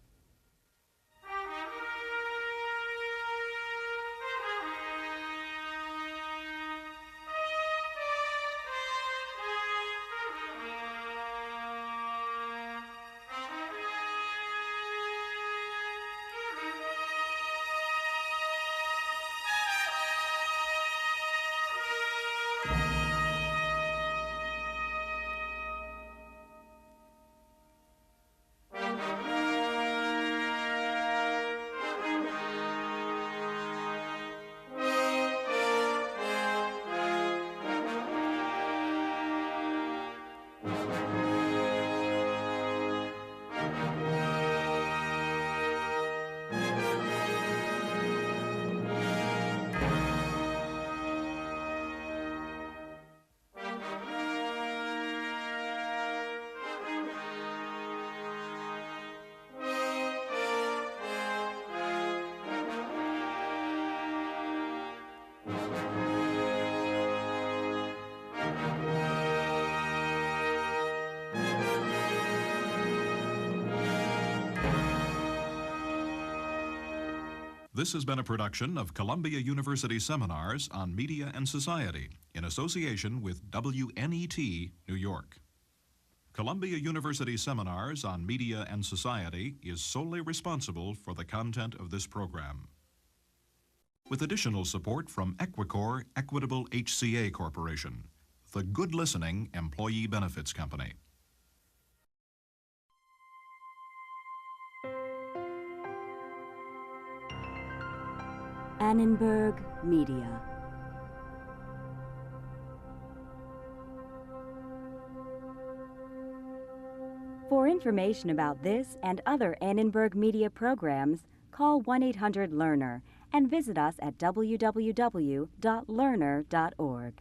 This has been a production of Columbia University Seminars on Media and Society in association with WNET, New York. Columbia University Seminars on Media and Society is solely responsible for the content of this program. With additional support from Equicor Equitable HCA Corporation, the Good Listening Employee Benefits Company. Annenberg Media. For information about this and other Annenberg Media programs, call 1-800-LEARNER and visit us at www.learner.org.